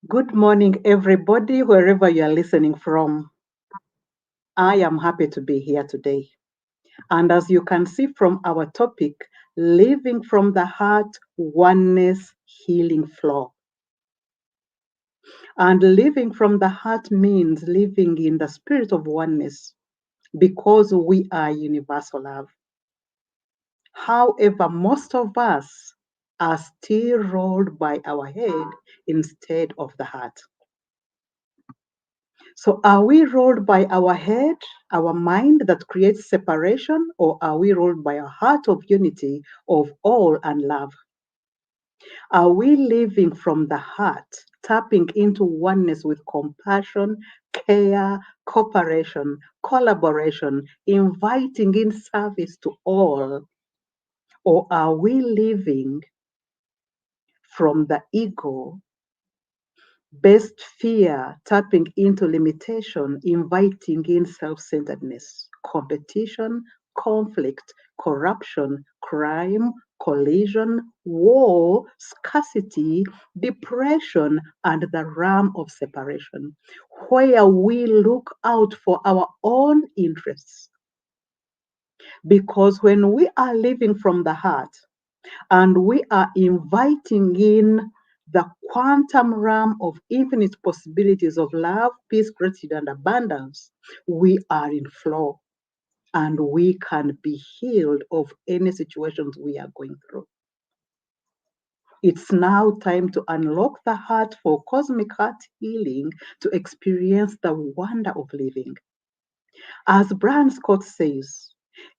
Good morning, everybody, wherever you are listening from. I am happy to be here today. And as you can see from our topic, living from the heart, oneness, healing flow. And living from the heart means living in the spirit of oneness because we are universal love. However, most of us are still ruled by our head instead of the heart. So, are we ruled by our head, our mind that creates separation, or are we ruled by a heart of unity, of all and love? Are we living from the heart, tapping into oneness with compassion, care, cooperation, collaboration, inviting in service to all? Or are we living from the ego, best fear, tapping into limitation, inviting in self centeredness, competition, conflict, corruption, crime, collision, war, scarcity, depression, and the realm of separation, where we look out for our own interests. Because when we are living from the heart, and we are inviting in the quantum realm of infinite possibilities of love, peace, gratitude, and abundance, we are in flow and we can be healed of any situations we are going through. It's now time to unlock the heart for cosmic heart healing to experience the wonder of living. As Brian Scott says,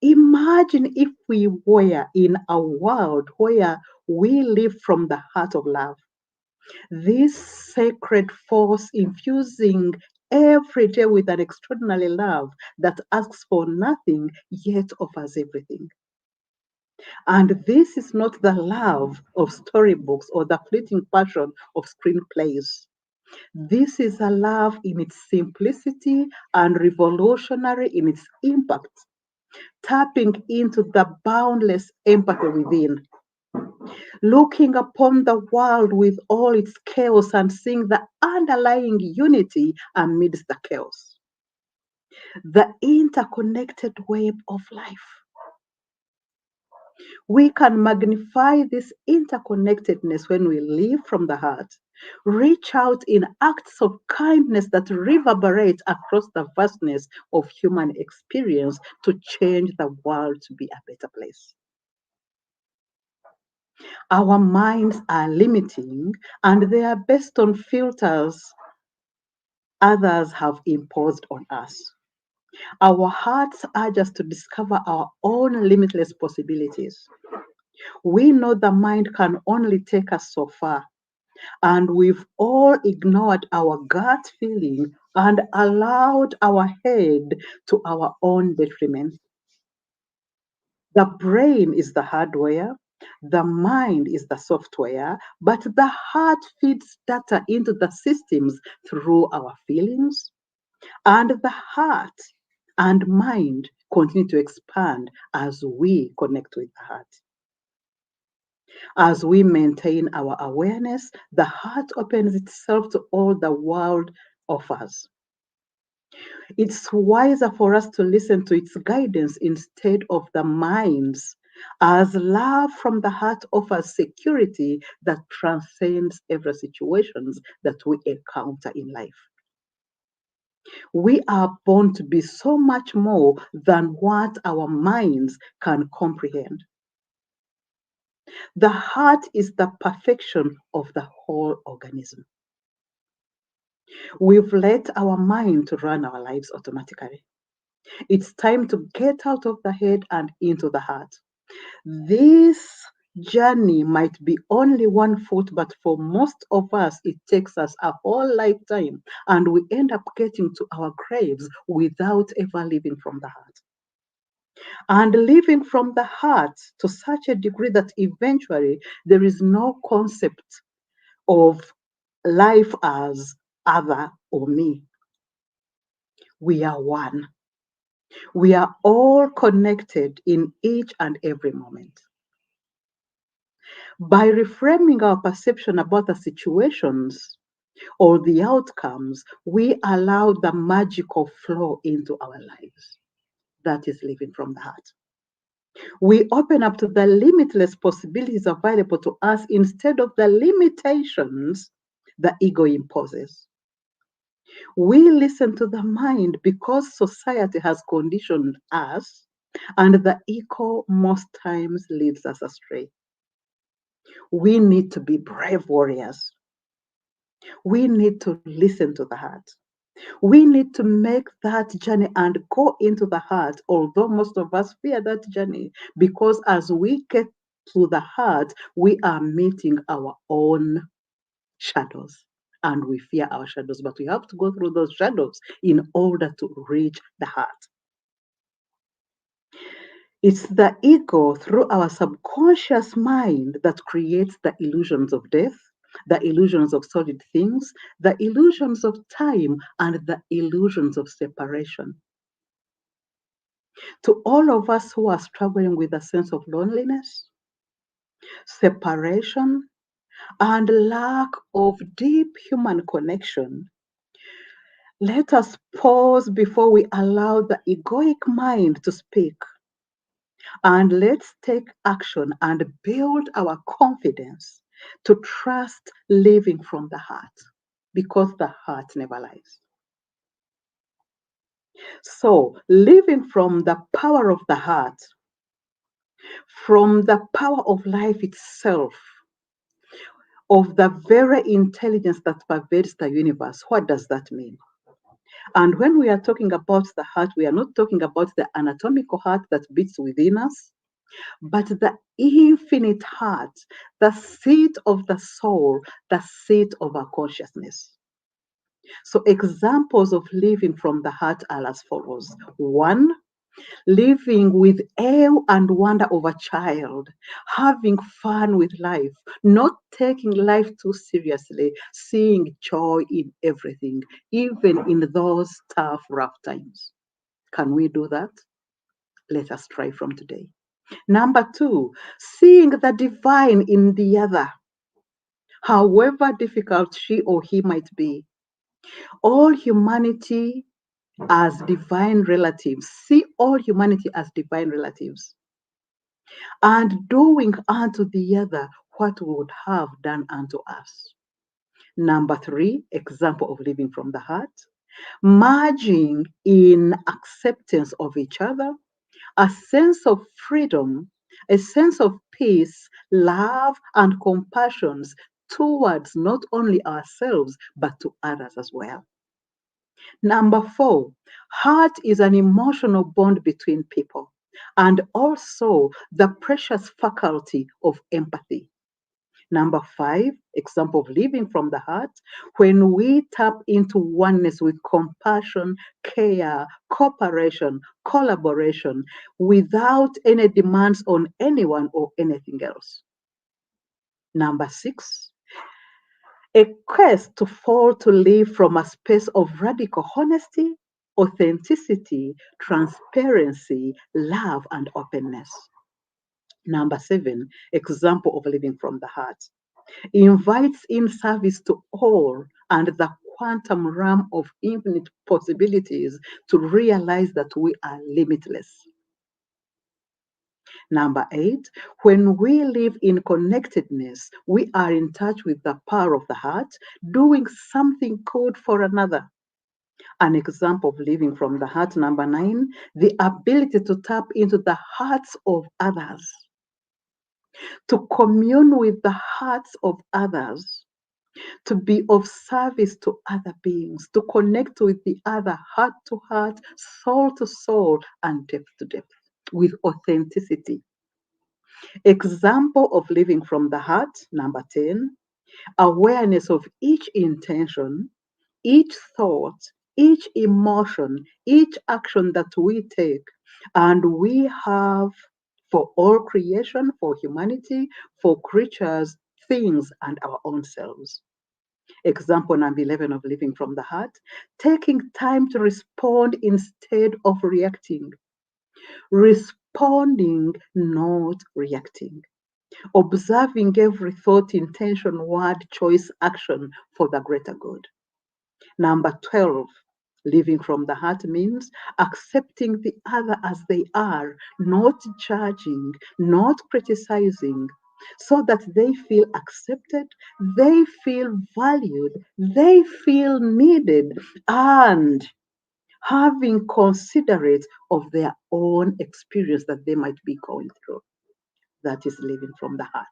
imagine if we were in a world where we live from the heart of love. This sacred force infusing every day with an extraordinary love that asks for nothing yet offers everything. And this is not the love of storybooks or the fleeting passion of screenplays. This is a love in its simplicity and revolutionary in its impact, tapping into the boundless empathy within, looking upon the world with all its chaos and seeing the underlying unity amidst the chaos, the interconnected web of life. We can magnify this interconnectedness when we live from the heart, reach out in acts of kindness that reverberate across the vastness of human experience to change the world to be a better place. Our minds are limiting and they are based on filters others have imposed on us. Our hearts urge us to discover our own limitless possibilities. We know the mind can only take us so far, and we've all ignored our gut feeling and allowed our head to our own detriment. The brain is the hardware, the mind is the software, but the heart feeds data into the systems through our feelings, and the heart and mind continue to expand as we connect with the heart. As we maintain our awareness, the heart opens itself to all the world offers. It's wiser for us to listen to its guidance instead of the mind's, as love from the heart offers security that transcends every situation that we encounter in life. We are born to be so much more than what our minds can comprehend. The heart is the perfection of the whole organism. We've let our mind to run our lives automatically. It's time to get out of the head and into the heart. This journey might be only 1 foot, but for most of us, it takes us a whole lifetime, and we end up getting to our graves without ever living from the heart. And living from the heart to such a degree that eventually there is no concept of life as other or me. We are one. We are all connected in each and every moment. By reframing our perception about the situations, or the outcomes, we allow the magical flow into our lives. That is living from the heart. We open up to the limitless possibilities available to us instead of the limitations the ego imposes. We listen to the mind because society has conditioned us, and the ego most times leads us astray. We need to be brave warriors. We need to listen to the heart. We need to make that journey and go into the heart, although most of us fear that journey, because as we get to the heart, we are meeting our own shadows. And we fear our shadows, but we have to go through those shadows in order to reach the heart. It's the ego through our subconscious mind that creates the illusions of death, the illusions of solid things, the illusions of time, and the illusions of separation. To all of us who are struggling with a sense of loneliness, separation, and lack of deep human connection, let us pause before we allow the egoic mind to speak. And let's take action and build our confidence to trust living from the heart, because the heart never lies. So, living from the power of the heart, from the power of life itself, of the very intelligence that pervades the universe, what does that mean? And when we are talking about the heart, we are not talking about the anatomical heart that beats within us, but the infinite heart, the seat of the soul, the seat of our consciousness. So, examples of living from the heart are as follows. One, living with awe and wonder of a child, having fun with life, not taking life too seriously, seeing joy in everything, even in those tough, rough times. Can we do that? Let us try from today. Number two, seeing the divine in the other, however difficult she or he might be. All humanity as divine relatives. See all humanity as divine relatives. And doing unto the other what we would have done unto us. Number three, example of living from the heart. Merging in acceptance of each other, a sense of freedom, a sense of peace, love, and compassion towards not only ourselves, but to others as well. Number four, heart is an emotional bond between people and also the precious faculty of empathy. Number five, example of living from the heart, when we tap into oneness with compassion, care, cooperation, collaboration, without any demands on anyone or anything else. Number six, a quest to fall to live from a space of radical honesty, authenticity, transparency, love, and openness. Number seven, example of living from the heart, invites in service to all and the quantum realm of infinite possibilities to realize that we are limitless. Number eight, when we live in connectedness, we are in touch with the power of the heart, doing something good for another. An example of living from the heart, number nine, the ability to tap into the hearts of others, to commune with the hearts of others, to be of service to other beings, to connect with the other heart to heart, soul to soul, and depth to depth with authenticity. Example of living from the heart, number 10, awareness of each intention, each thought, each emotion, each action that we take, and we have for all creation, for humanity, for creatures, things, and our own selves. Example number 11 of living from the heart, taking time to respond instead of reacting. Responding, not reacting. observing every thought, intention, word, choice, action for the greater good. Number 12, living from the heart means accepting the other as they are, not judging, not criticizing, so that they feel accepted, they feel valued, they feel needed, and having considerate of their own experience that they might be going through. That is living from the heart.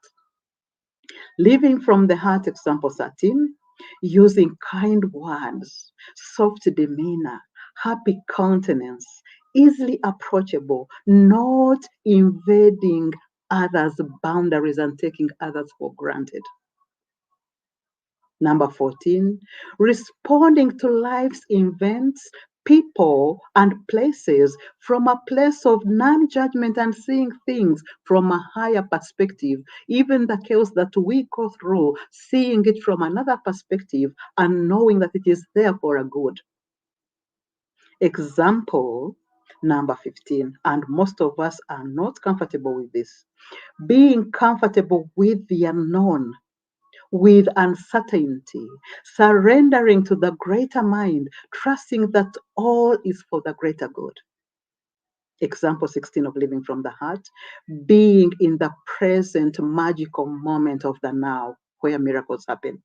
Living from the heart, example 13, using kind words, soft demeanor, happy countenance, easily approachable, not invading others' boundaries and taking others for granted. Number 14, responding to life's events, people, and places from a place of non judgment and seeing things from a higher perspective. Even the chaos that we go through, seeing it from another perspective and knowing that it is there for a good. Example number 15, and most of us are not comfortable with this. Being comfortable with the unknown, with uncertainty, surrendering to the greater mind, trusting that all is for the greater good. Example 16 of living from the heart, being in the present magical moment of the now where miracles happen.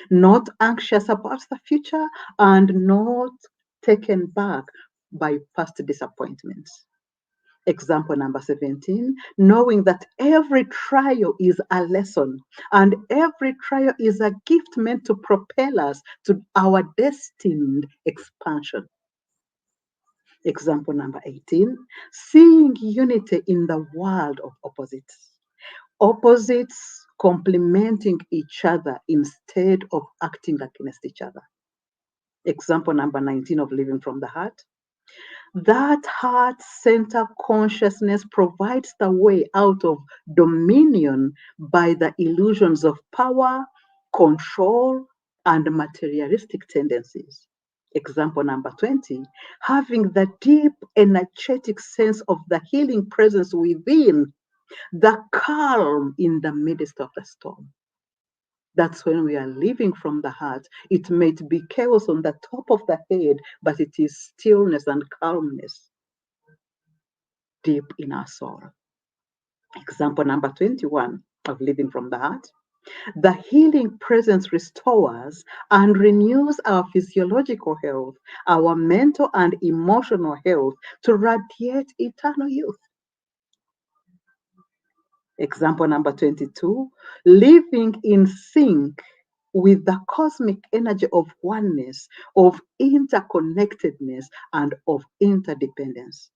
Not anxious about the future and not taken back by past disappointments. Example number 17, knowing that every trial is a lesson and every trial is a gift meant to propel us to our destined expansion. Example number 18, seeing unity in the world of opposites. Opposites complementing each other instead of acting against each other. Example number 19 of living from the heart, that heart center consciousness provides the way out of dominion by the illusions of power, control, and materialistic tendencies. Example number 20, having the deep energetic sense of the healing presence within, the calm in the midst of the storm. That's when we are living from the heart. It might be chaos on the top of the head, but it is stillness and calmness deep in our soul. Example number 21 of living from the heart. The healing presence restores and renews our physiological health, our mental and emotional health to radiate eternal youth. Example number 22, living in sync with the cosmic energy of oneness, of interconnectedness, and of interdependence.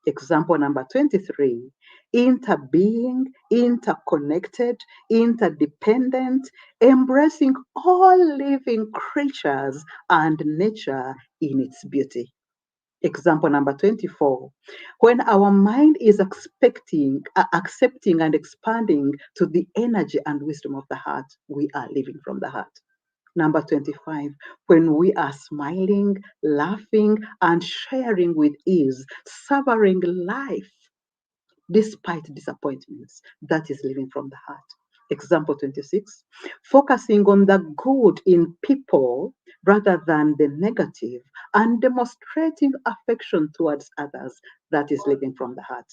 Example number 23, interbeing, interconnected, interdependent, embracing all living creatures and nature in its beauty. Example number 24, when our mind is accepting and expanding to the energy and wisdom of the heart, we are living from the heart. Number 25, when we are smiling, laughing, and sharing with ease, savoring life despite disappointments, that is living from the heart. Example 26, focusing on the good in people rather than the negative and demonstrating affection towards others, that is living from the heart.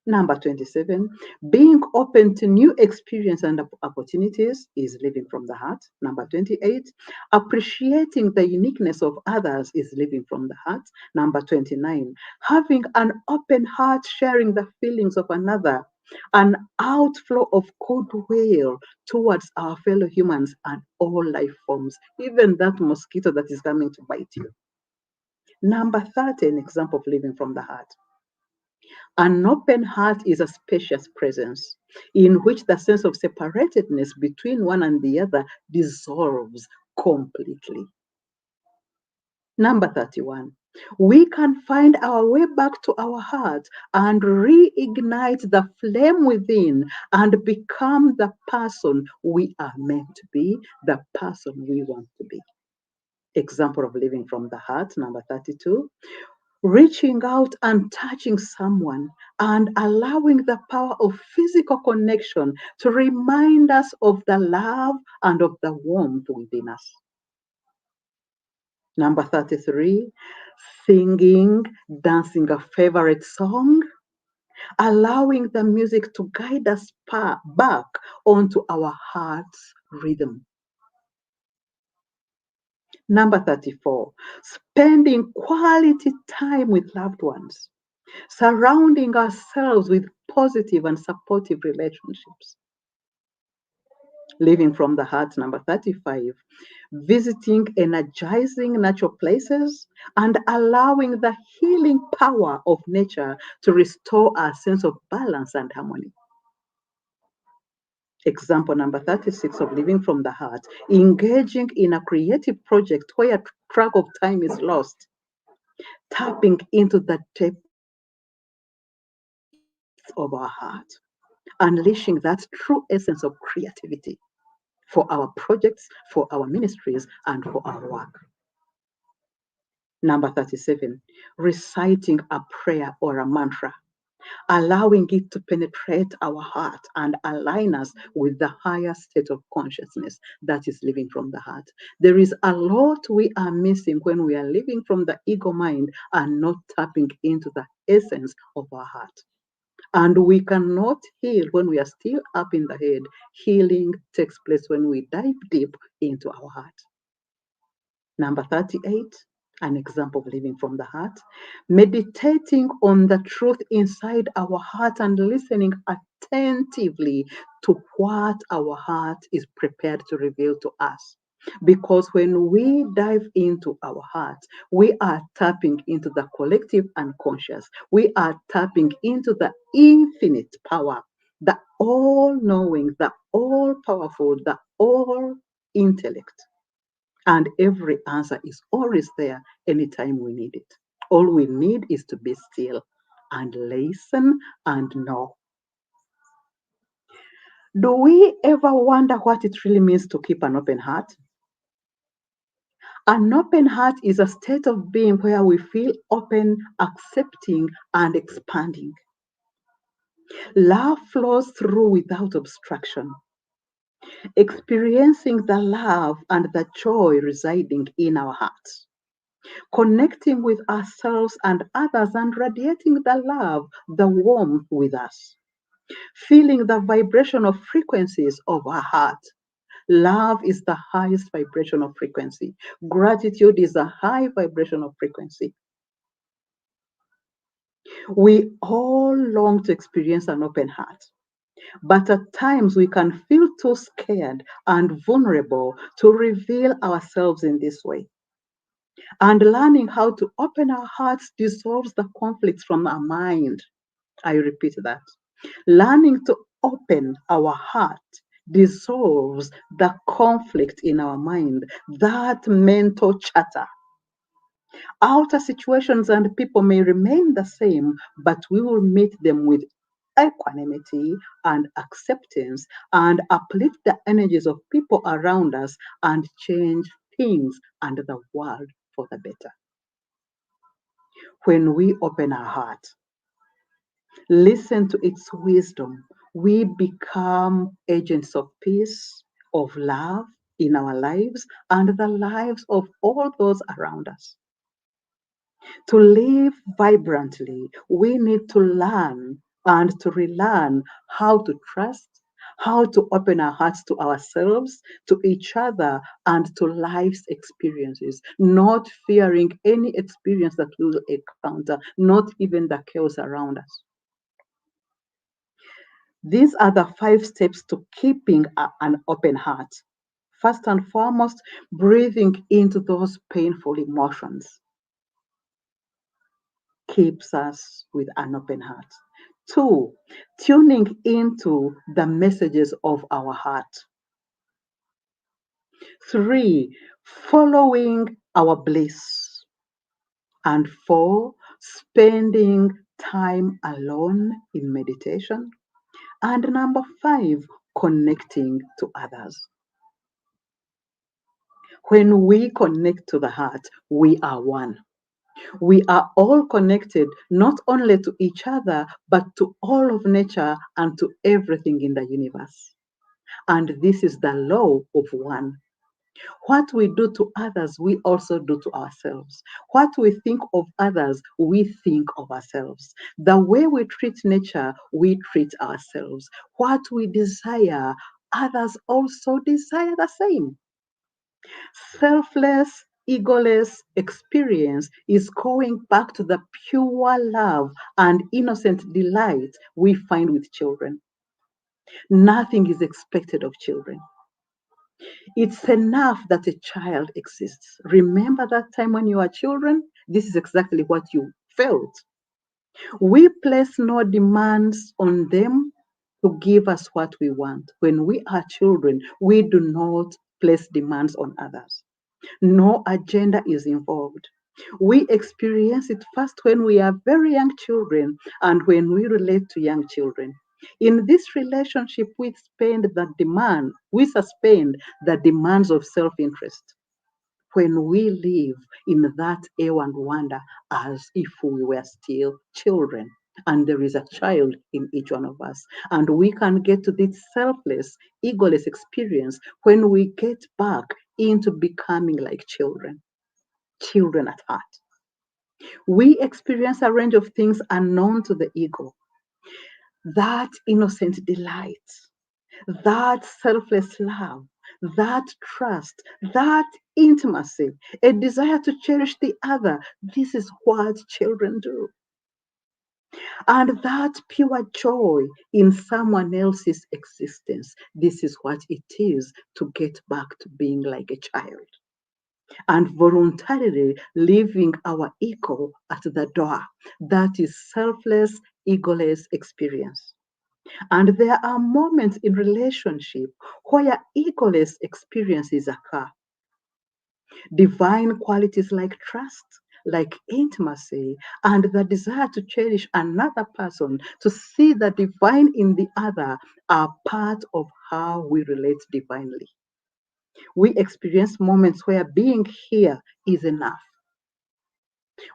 Number 27, being open to new experience and opportunities is living from the heart. Number 28, appreciating the uniqueness of others is living from the heart. Number 29, having an open heart, sharing the feelings of another, an outflow of goodwill towards our fellow humans and all life forms, even that mosquito that is coming to bite you. Number 30, an example of living from the heart. An open heart is a spacious presence in which the sense of separatedness between one and the other dissolves completely. Number 31, we can find our way back to our heart and reignite the flame within and become the person we are meant to be, the person we want to be. Example of living from the heart, number 32. reaching out and touching someone, and allowing the power of physical connection to remind us of the love and of the warmth within us. Number 33, singing, dancing a favorite song, allowing the music to guide us back onto our heart's rhythm. Number 34, spending quality time with loved ones, surrounding ourselves with positive and supportive relationships. Living from the heart, number 35, visiting energizing natural places and allowing the healing power of nature to restore our sense of balance and harmony. Example number 36 of living from the heart, engaging in a creative project where track of time is lost, tapping into the depths of our heart, unleashing that true essence of creativity for our projects, for our ministries, and for our work. Number 37, reciting a prayer or a mantra, allowing it to penetrate our heart and align us with the higher state of consciousness that is living from the heart. There is a lot we are missing when we are living from the ego mind and not tapping into the essence of our heart. And we cannot heal when we are still up in the head. Healing takes place when we dive deep into our heart. Number 38, an example of living from the heart, meditating on the truth inside our heart and listening attentively to what our heart is prepared to reveal to us. Because when we dive into our heart, we are tapping into the collective unconscious. We are tapping into the infinite power, the all knowing, the all powerful, the all intellect. And every answer is always there anytime we need it. All we need is to be still and listen and know. Do we ever wonder what it really means to keep an open heart? An open heart is a state of being where we feel open, accepting, and expanding. Love flows through without obstruction, experiencing the love and the joy residing in our hearts, connecting with ourselves and others and radiating the love, the warmth with us, feeling the vibration of frequencies of our heart. Love is the highest vibration of frequency. Gratitude is a high vibration of frequency. We all long to experience an open heart, but at times we can feel too scared and vulnerable to reveal ourselves in this way. And learning how to open our hearts dissolves the conflicts from our mind. I repeat that. Learning to open our heart dissolves the conflict in our mind, that mental chatter. Outer situations and people may remain the same, but we will meet them with equanimity and acceptance and uplift the energies of people around us and change things and the world for the better. When we open our heart, listen to its wisdom, we become agents of peace, of love in our lives and the lives of all those around us. To live vibrantly, we need to learn and to relearn how to trust, how to open our hearts to ourselves, to each other, and to life's experiences, not fearing any experience that we will encounter, not even the chaos around us. These are the 5 steps to keeping an open heart. First and foremost, breathing into those painful emotions keeps us with an open heart. 2, tuning into the messages of our heart. 3, following our bliss. And 4, spending time alone in meditation. And number 5, connecting to others. When we connect to the heart, we are one. We are all connected not only to each other, but to all of nature and to everything in the universe. And this is the law of one. What we do to others, we also do to ourselves. What we think of others, we think of ourselves. The way we treat nature, we treat ourselves. What we desire, others also desire the same. Selfless, egoless experience is going back to the pure love and innocent delight we find with children. Nothing is expected of children. It's enough that a child exists. Remember that time when you were children? This is exactly what you felt. We place no demands on them to give us what we want. When we are children, we do not place demands on others. No agenda is involved. We experience it first when we are very young children and when we relate to young children. In this relationship, we suspend the demands of self-interest. When we live in that awe and wonder as if we were still children. And there is a child in each one of us. And we can get to this selfless, egoless experience when we get back into becoming like children, children at heart. We experience a range of things unknown to the ego. That innocent delight, that selfless love, that trust, that intimacy, a desire to cherish the other. This is what children do. And that pure joy in someone else's existence. This is what it is to get back to being like a child. And voluntarily leaving our ego at the door. That is selfless, egoless experience. And there are moments in relationship where egoless experiences occur. Divine qualities like trust, like intimacy, and the desire to cherish another person, to see the divine in the other, are part of how we relate divinely. We experience moments where being here is enough.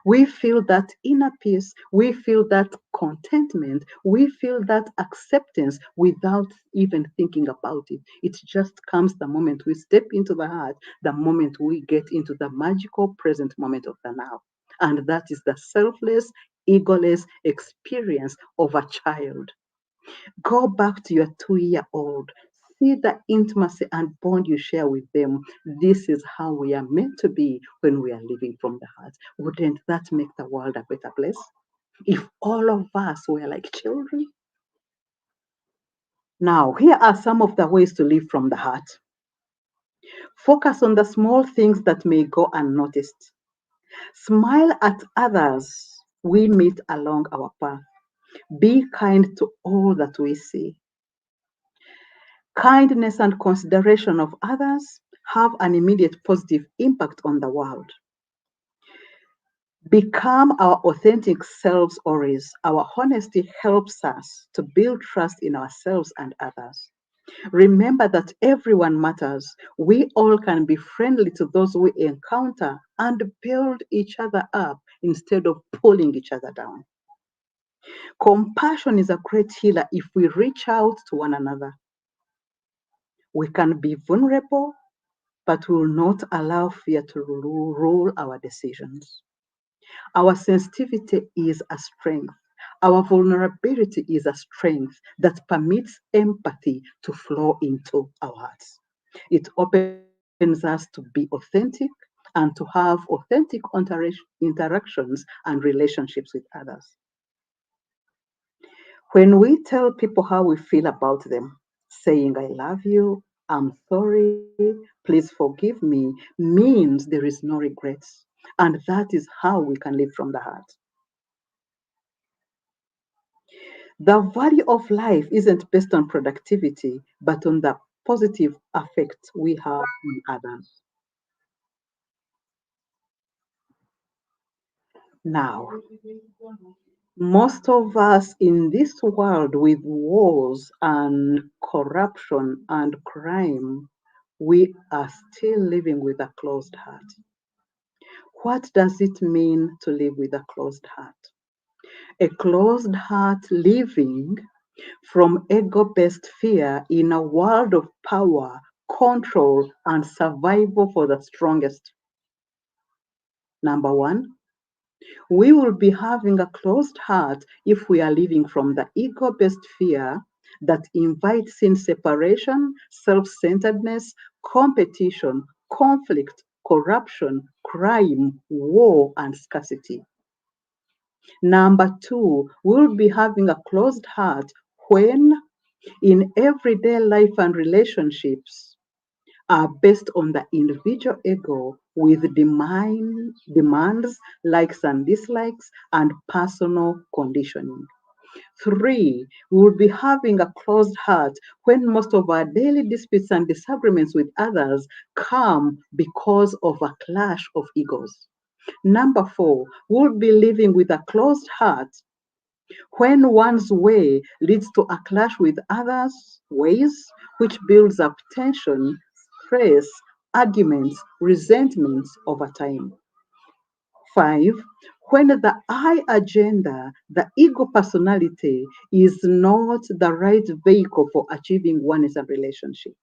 We feel that inner peace, we feel that contentment, we feel that acceptance without even thinking about it. It just comes the moment we step into the heart, the moment we get into the magical present moment of the now. And that is the selfless, egoless experience of a child. Go back to your 2-year-old. See the intimacy and bond you share with them. This is how we are meant to be when we are living from the heart. Wouldn't that make the world a better place? If all of us were like children? Now, here are some of the ways to live from the heart. Focus on the small things that may go unnoticed. Smile at others we meet along our path. Be kind to all that we see. Kindness and consideration of others have an immediate positive impact on the world. Become our authentic selves always. Our honesty helps us to build trust in ourselves and others. Remember that everyone matters. We all can be friendly to those we encounter and build each other up instead of pulling each other down. Compassion is a great healer if we reach out to one another. We can be vulnerable, but we will not allow fear to rule our decisions. Our sensitivity is a strength. Our vulnerability is a strength that permits empathy to flow into our hearts. It opens us to be authentic and to have authentic interactions and relationships with others. When we tell people how we feel about them, saying, I love you, I'm sorry, please forgive me, means there is no regrets. And that is how we can live from the heart. The value of life isn't based on productivity, but on the positive effect we have on others. Now, most of us in this world with wars and corruption and crime, we are still living with a closed heart. What does it mean to live with a closed heart? A closed heart living from ego-based fear in a world of power, control, and survival for the strongest. Number one, we will be having a closed heart if we are living from the ego-based fear that invites in separation, self-centeredness, competition, conflict, corruption, crime, war, and scarcity. Number two, we'll be having a closed heart when in everyday life and relationships are based on the individual ego with demands, likes and dislikes, and personal conditioning. Three, we will be having a closed heart when most of our daily disputes and disagreements with others come because of a clash of egos. Number four, we'll be living with a closed heart when one's way leads to a clash with others' ways, which builds up tension, stress, arguments, resentments over time. Five, when the I agenda, the ego personality, is not the right vehicle for achieving oneness and relationship.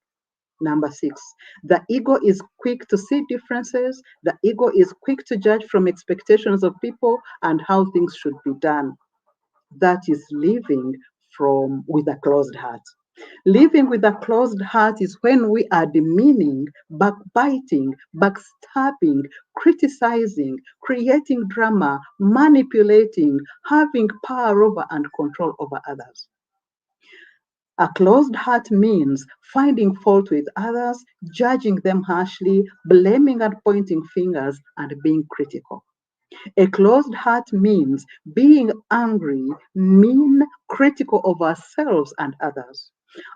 Number six, the ego is quick to see differences. The ego is quick to judge from expectations of people and how things should be done. That is living from with a closed heart. Living with a closed heart is when we are demeaning, backbiting, backstabbing, criticizing, creating drama, manipulating, having power over and control over others. A closed heart means finding fault with others, judging them harshly, blaming and pointing fingers, and being critical. A closed heart means being angry, mean, critical of ourselves and others.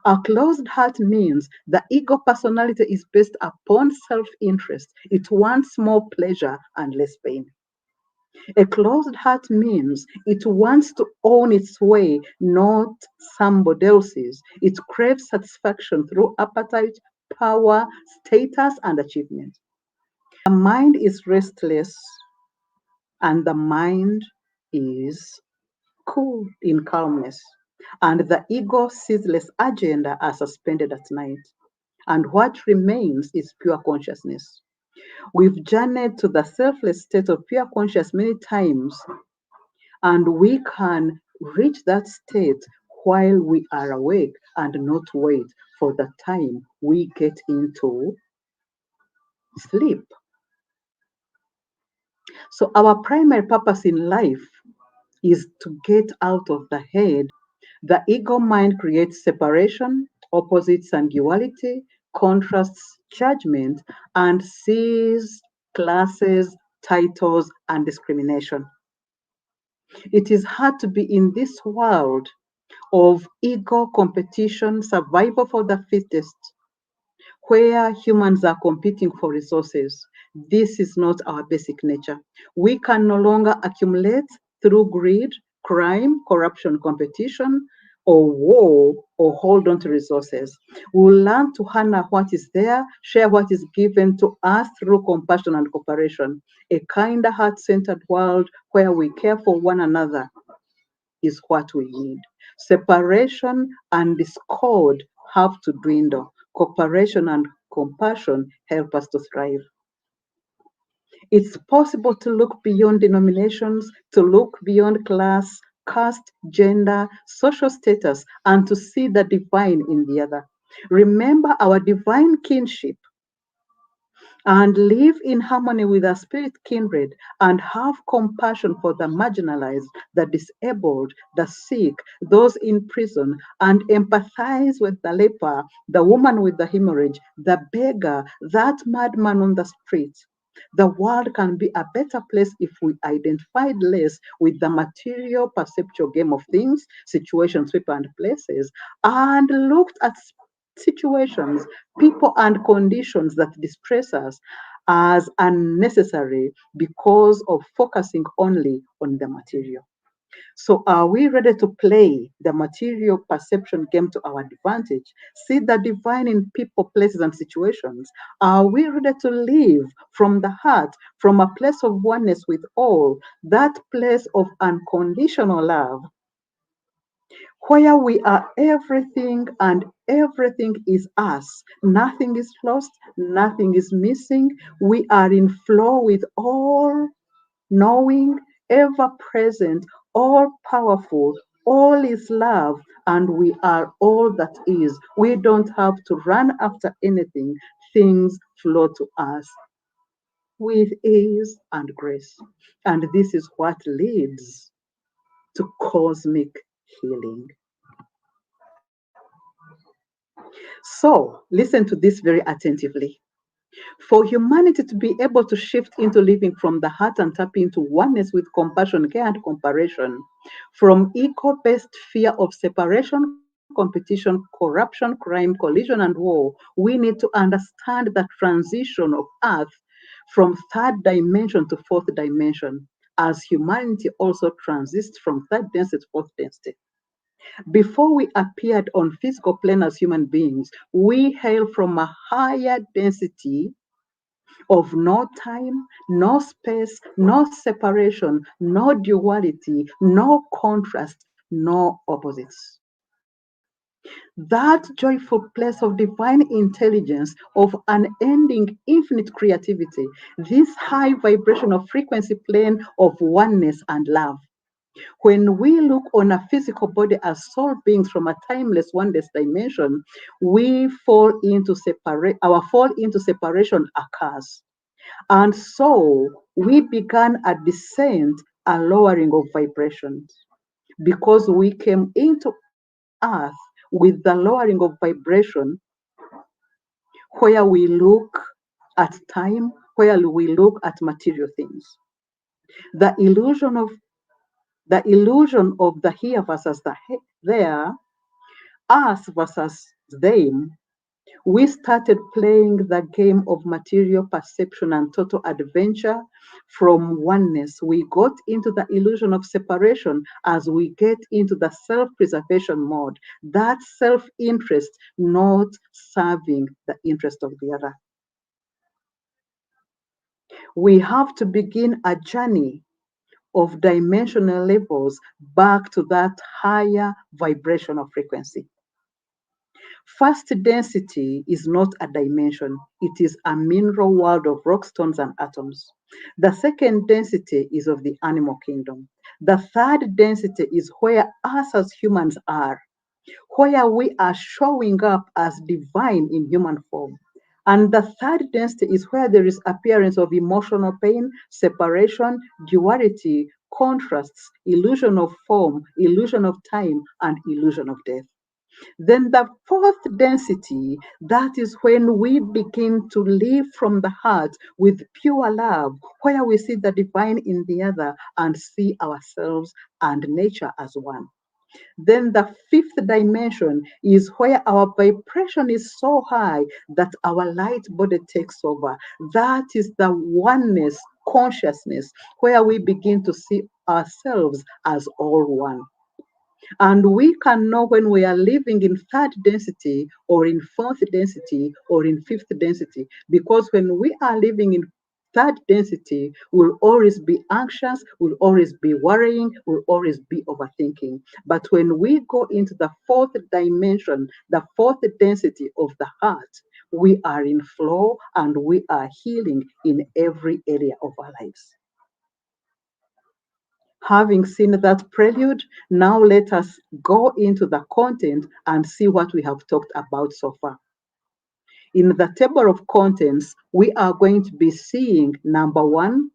A closed heart means the ego personality is based upon self interest. It wants more pleasure and less pain. A closed heart means it wants to own its way, not somebody else's. It craves satisfaction through appetite, power, status, and achievement. The mind is restless and the mind is cool in calmness. And the ego ceaseless agenda are suspended at night. And what remains is pure consciousness. We've journeyed to the selfless state of pure consciousness many times, and we can reach that state while we are awake and not wait for the time we get into sleep. So, our primary purpose in life is to get out of the head. The ego mind creates separation, opposites and duality, contrasts judgment, and sees classes, titles, and discrimination. It is hard to be in this world of ego competition, survival for the fittest, where humans are competing for resources. This is not our basic nature. We can no longer accumulate through greed, crime, corruption, competition, or war, or hold on to resources. We will learn to honor what is there, share what is given to us through compassion and cooperation. A kinder, heart centered world where we care for one another is what we need. Separation and discord have to dwindle. Cooperation and compassion help us to thrive. It's possible to look beyond denominations, to look beyond class, caste, gender, social status, and to see the divine in the other. Remember our divine kinship and live in harmony with our spirit kindred and have compassion for the marginalized, the disabled, the sick, those in prison, and empathize with the leper, the woman with the hemorrhage, the beggar, that madman on the street. The world can be a better place if we identified less with the material perceptual game of things, situations, people, and places, and looked at situations, people, and conditions that distress us as unnecessary because of focusing only on the material. So are we ready to play the material perception game to our advantage? See the divine in people, places, and situations? Are we ready to live from the heart, from a place of oneness with all, that place of unconditional love, where we are everything and everything is us? Nothing is lost, nothing is missing. We are in flow with all knowing, ever present, all powerful, all is love, and we are all that is. We don't have to run after anything. Things flow to us with ease and grace. And this is what leads to cosmic healing. So, listen to this very attentively. For humanity to be able to shift into living from the heart and tap into oneness with compassion, care, and comparison, from ego based fear of separation, competition, corruption, crime, collision, and war, we need to understand the transition of Earth from third dimension to fourth dimension, as humanity also transits from third density to fourth density. Before we appeared on physical plane as human beings, we hail from a higher density of no time, no space, no separation, no duality, no contrast, no opposites. That joyful place of divine intelligence, of unending infinite creativity, this high vibrational frequency plane of oneness and love. When we look on a physical body as soul beings from a timeless oneness dimension, we fall into our fall into separation occurs. And so we began a descent, a lowering of vibrations, because we came into earth with the lowering of vibration, where we look at time, where we look at material things. The illusion of the here versus the there, us versus them, we started playing the game of material perception and total adventure from oneness. We got into the illusion of separation as we get into the self preservation mode, that self interest, not serving the interest of the other. We have to begin a journey of dimensional levels back to that higher vibrational frequency. First density is not a dimension, it is a mineral world of rock, stones, and atoms. The second density is of the animal kingdom. The third density is where us as humans are, where we are showing up as divine in human form. And the third density is where there is appearance of emotional pain, separation, duality, contrasts, illusion of form, illusion of time, and illusion of death. Then the fourth density, that is when we begin to live from the heart with pure love, where we see the divine in the other and see ourselves and nature as one. Then the fifth dimension is where our vibration is so high that our light body takes over. That is the oneness consciousness, where we begin to see ourselves as all one. And we can know when we are living in third density or in fourth density or in fifth density, because when we are living in third density, we'll always be anxious, we'll always be worrying, we'll always be overthinking. But when we go into the fourth dimension, the fourth density of the heart, we are in flow and we are healing in every area of our lives. Having seen that prelude, now let us go into the content and see what we have talked about so far. In the table of contents, we are going to be seeing number one,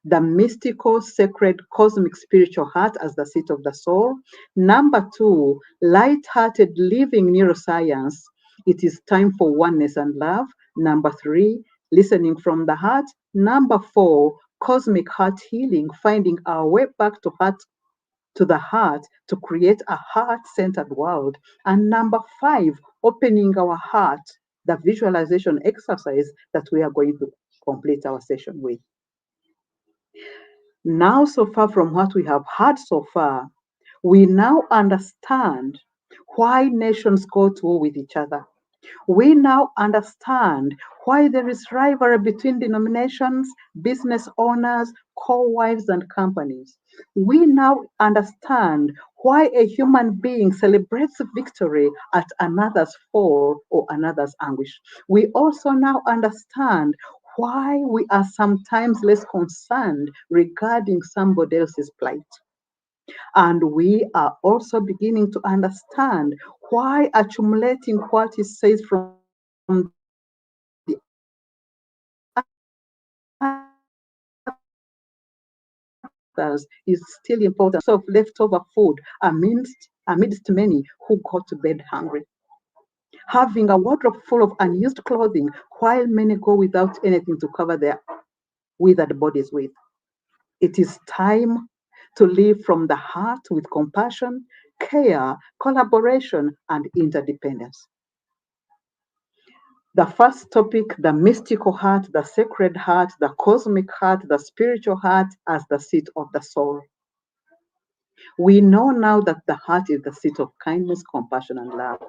the mystical, sacred, cosmic spiritual heart as the seat of the soul. Number two, light-hearted living neuroscience. It is time for oneness and love. Number three, listening from the heart. Number four, cosmic heart healing, finding our way back to the heart to create a heart-centered world. And number five, opening our heart, the visualization exercise that we are going to complete our session with. Now, so far from what we have heard so far, we now understand why nations go to war with each other. We now understand why there is rivalry between denominations, business owners, co-wives, and companies. We now understand why a human being celebrates victory at another's fall or another's anguish. We also now understand why we are sometimes less concerned regarding somebody else's plight. And we are also beginning to understand why accumulating what he says from the others is still important. So remember that from now on, every time you do something nice to another person, you are changing your brain chemistry for your own healing. Having a wardrobe full of unused clothing while many go without anything to cover their withered bodies with. It is time to live from the heart with compassion, care, collaboration, and interdependence. The first topic, the mystical heart, the sacred heart, the cosmic heart, the spiritual heart as the seat of the soul. We know now that the heart is the seat of kindness, compassion, and love.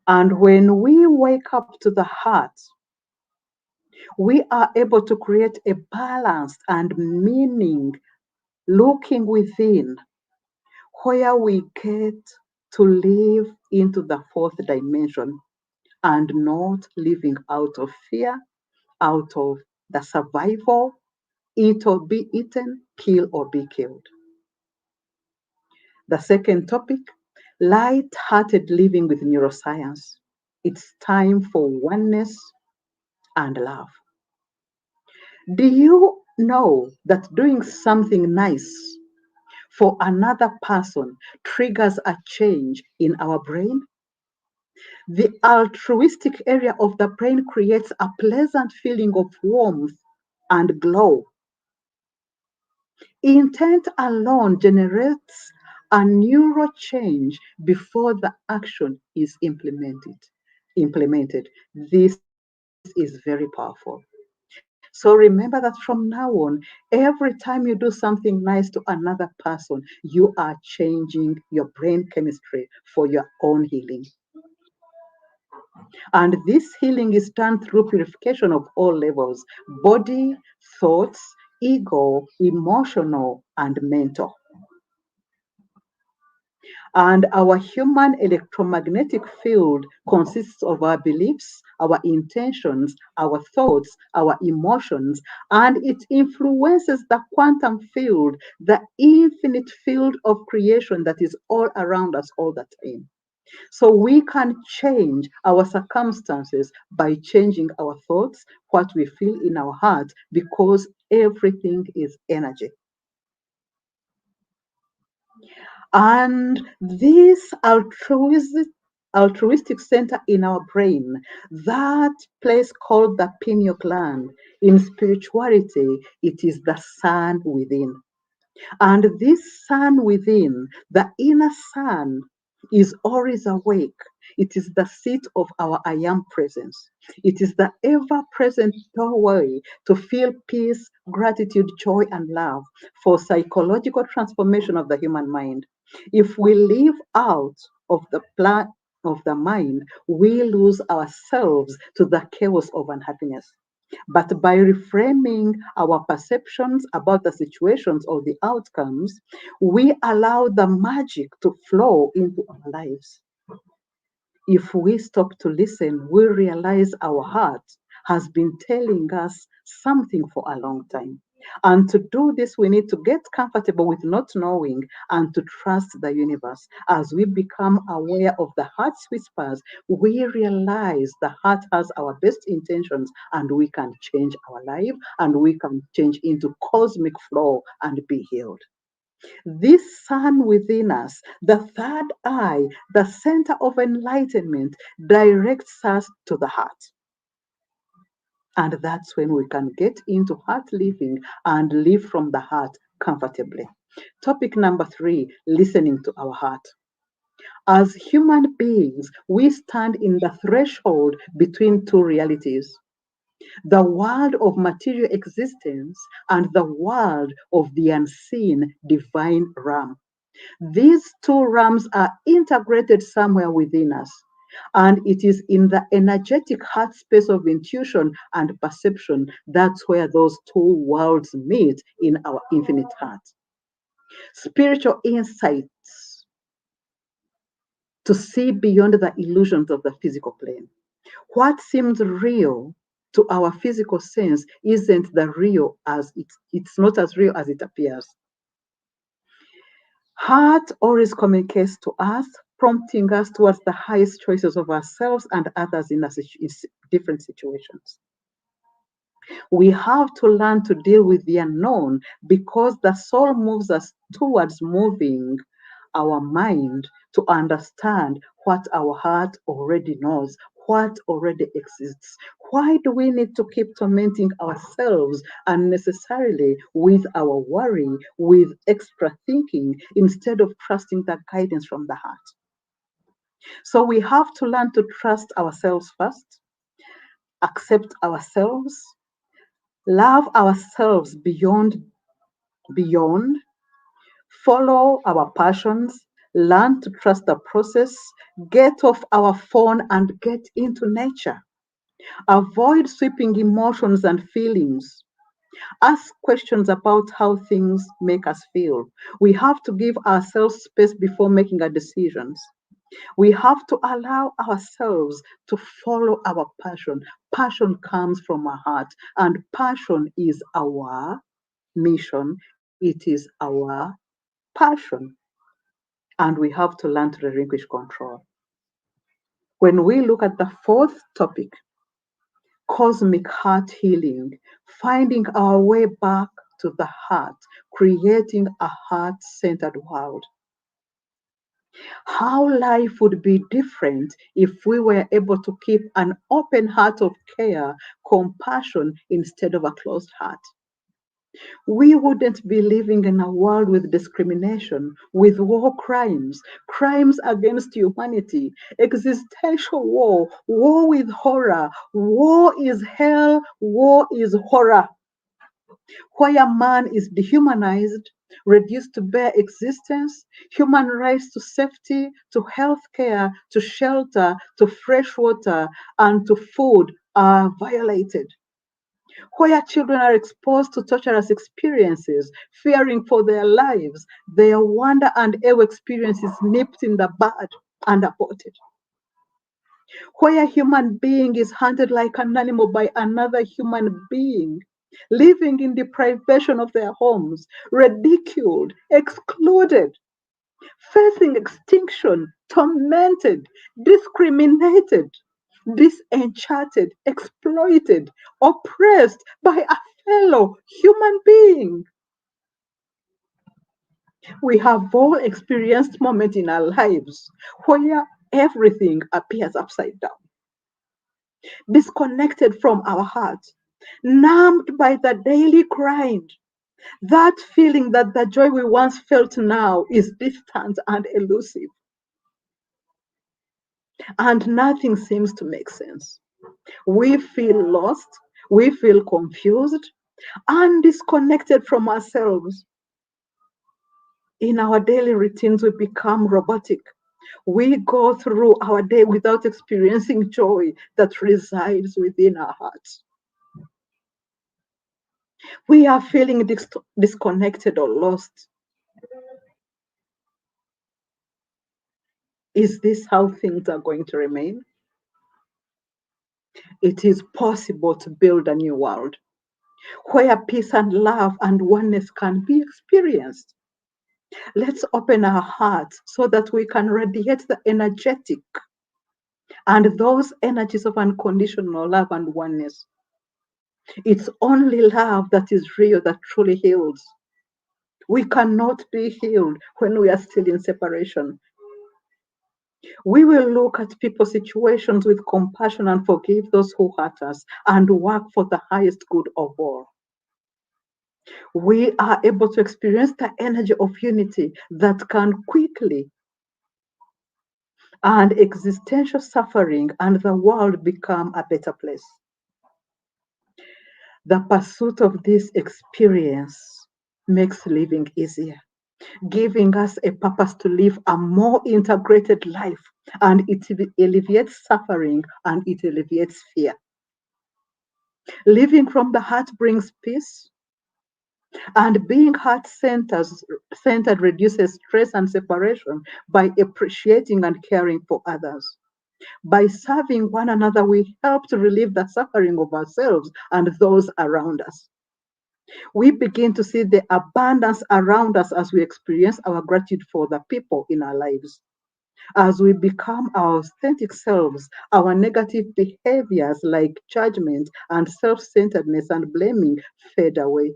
And when we wake up to the heart, we are able to create a balanced and meaning looking within, where we get to live into the fourth dimension and not living out of fear, out of the survival, eat or be eaten, kill or be killed. The second topic, light-hearted living with neuroscience. It's time for oneness and love. Do you know that doing something nice for another person triggers a change in our brain? The altruistic area of the brain creates a pleasant feeling of warmth and glow. Intent alone generates a neural change before the action is implemented. This is very powerful. So remember that from now on, every time you do something nice to another person, you are changing your brain chemistry for your own healing. And this healing is done through purification of all levels: body, thoughts, ego, emotional, and mental. And our human electromagnetic field consists of our beliefs, our intentions, our thoughts, our emotions, and it influences the quantum field, the infinite field of creation that is all around us all the time. So we can change our circumstances by changing our thoughts, what we feel in our heart, because everything is energy. And this altruistic center in our brain, that place called the pineal gland, in spirituality, it is the sun within. And this sun within, the inner sun, is always awake. It is the seat of our I am presence. It is the ever present doorway to feel peace, gratitude, joy, and love for psychological transformation of the human mind. If we live out of the plan of the mind, we lose ourselves to the chaos of unhappiness. But by reframing our perceptions about the situations or the outcomes, we allow the magic to flow into our lives. If we stop to listen, we realize our heart has been telling us something for a long time. And to do this, we need to get comfortable with not knowing and to trust the universe. As we become aware of the heart's whispers, we realize the heart has our best intentions and we can change our life and we can change into cosmic flow and be healed. This sun within us, the third eye, the center of enlightenment, directs us to the heart. And that's when we can get into heart living and live from the heart comfortably. Topic number 3, listening to our heart. As human beings, we stand in the threshold between two realities. the world of material existence and the world of the unseen divine realm. These two realms are integrated somewhere within us. And it is in the energetic heart space of intuition and perception that's where those two worlds meet in our infinite heart. Spiritual insights to see beyond the illusions of the physical plane. What seems real to our physical sense isn't the real as it's not as real as it appears. Heart always communicates to us, prompting us towards the highest choices of ourselves and others in different situations. We have to learn to deal with the unknown because the soul moves us towards moving our mind to understand what our heart already knows, what already exists. Why do we need to keep tormenting ourselves unnecessarily with our worry, with extra thinking, instead of trusting the guidance from the heart? So we have to learn to trust ourselves first, accept ourselves, love ourselves beyond, follow our passions, learn to trust the process, get off our phone and get into nature. Avoid sweeping emotions and feelings. Ask questions about how things make us feel. We have to give ourselves space before making our decisions. We have to allow ourselves to follow our passion. Passion comes from our heart, and passion is our mission. It is our passion, and we have to learn to relinquish control. When we look at the fourth topic, cosmic heart healing, finding our way back to the heart, creating a heart centered world. How life would be different if we were able to keep an open heart of care, compassion instead of a closed heart. We wouldn't be living in a world with discrimination, with war crimes, crimes against humanity, existential war, war with horror. War is hell, war is horror. Where man is dehumanized, reduced to bare existence, human rights to safety, to health care, to shelter, to fresh water, and to food are violated. Where children are exposed to torturous experiences, fearing for their lives, their wonder and awe experiences nipped in the bud and aborted. Where a human being is hunted like an animal by another human being, living in deprivation of their homes, ridiculed, excluded, facing extinction, tormented, discriminated, disenchanted, exploited, oppressed by a fellow human being. We have all experienced moments in our lives where everything appears upside down, disconnected from our heart, numbed by the daily grind. That feeling that the joy we once felt now is distant and elusive, and nothing seems to make sense. We feel lost, we feel confused, and disconnected from ourselves. In our daily routines, we become robotic. We go through our day without experiencing joy that resides within our hearts. We are feeling disconnected or lost. Is this how things are going to remain? It is possible to build a new world where peace and love and oneness can be experienced. Let's open our hearts so that we can radiate the energetic and those energies of unconditional love and oneness. It's only love that is real that truly heals. We cannot be healed when we are still in separation. We will look at people's situations with compassion and forgive those who hurt us and work for the highest good of all. We are able to experience the energy of unity that can quickly and existential suffering and the world become a better place. The pursuit of this experience makes living easier, giving us a purpose to live a more integrated life, and it alleviates suffering and it alleviates fear. Living from the heart brings peace, and being heart centered reduces stress and separation by appreciating and caring for others. By serving one another, we help to relieve the suffering of ourselves and those around us. We begin to see the abundance around us as we experience our gratitude for the people in our lives. As we become our authentic selves, our negative behaviors like judgment and self centeredness and blaming fade away.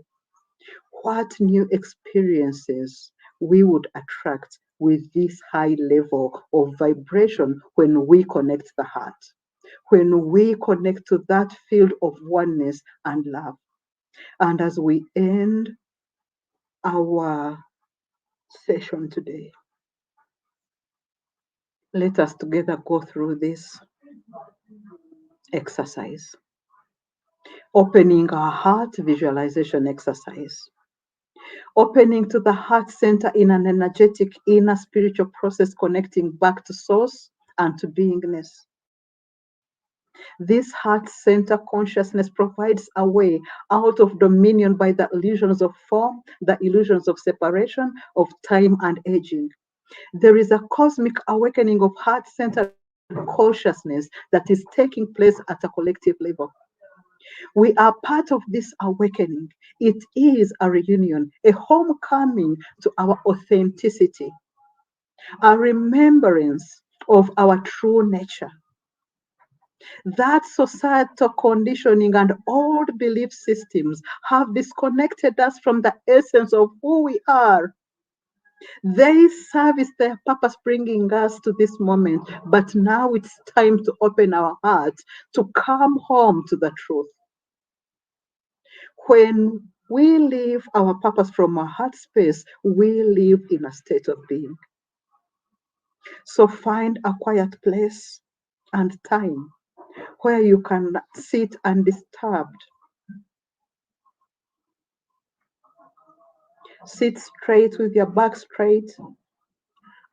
What new experiences we would attract with this high level of vibration when we connect the heart, when we connect to that field of oneness and love. And as we end our session today, let us together go through this exercise. Opening our heart visualization exercise. Opening to the heart center in an energetic inner spiritual process, connecting back to source and to beingness. This heart center consciousness provides a way out of dominion by the illusions of form, the illusions of separation, of time and aging. There is a cosmic awakening of heart centered consciousness that is taking place at a collective level. We are part of this awakening. It is a reunion, a homecoming to our authenticity, a remembrance of our true nature. That societal conditioning and old belief systems have disconnected us from the essence of who we are. They service their purpose bringing us to this moment, but now it's time to open our hearts to come home to the truth. When we live our purpose from our heart space, we live in a state of being. So find a quiet place and time where you can sit undisturbed. Sit straight with your back straight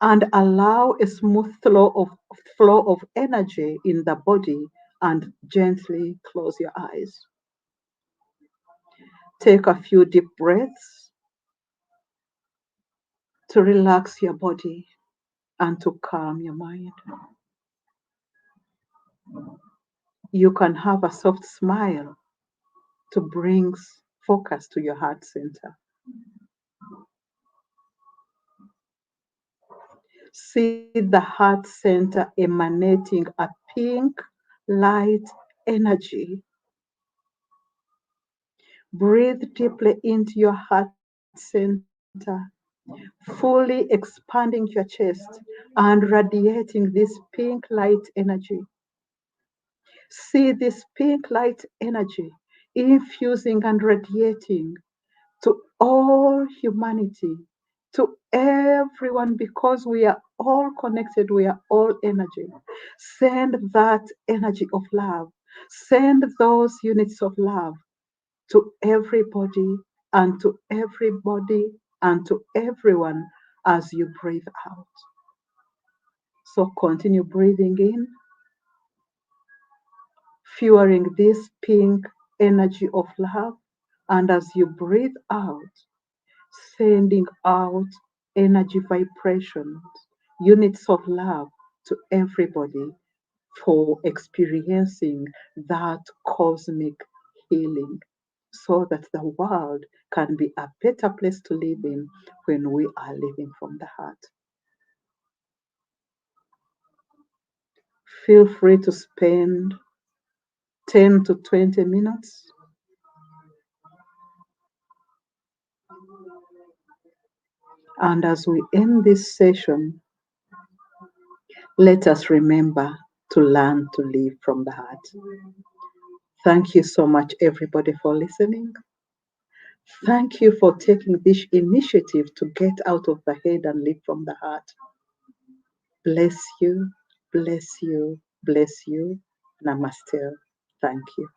and allow a smooth flow of energy in the body, and gently close your eyes. Take a few deep breaths to relax your body and to calm your mind. You can have a soft smile to bring focus to your heart center. See the heart center emanating a pink light energy. Breathe deeply into your heart center, fully expanding your chest and radiating this pink light energy. See this pink light energy infusing and radiating to all humanity, to everyone, because we are all connected, we are all energy. Send that energy of love, send those units of love to everybody and to everybody and to everyone as you breathe out. So continue breathing in, fueling this pink energy of love, and as you breathe out, sending out energy vibrations, units of love to everybody for experiencing that cosmic healing, so that the world can be a better place to live in when we are living from the heart. Feel free to spend 10 to 20 minutes and as we end this session, let us remember to learn to live from the heart. Thank you so much, everybody, for listening. Thank you for taking this initiative to get out of the head and live from the heart. Bless you, bless you, bless you. Namaste. Thank you.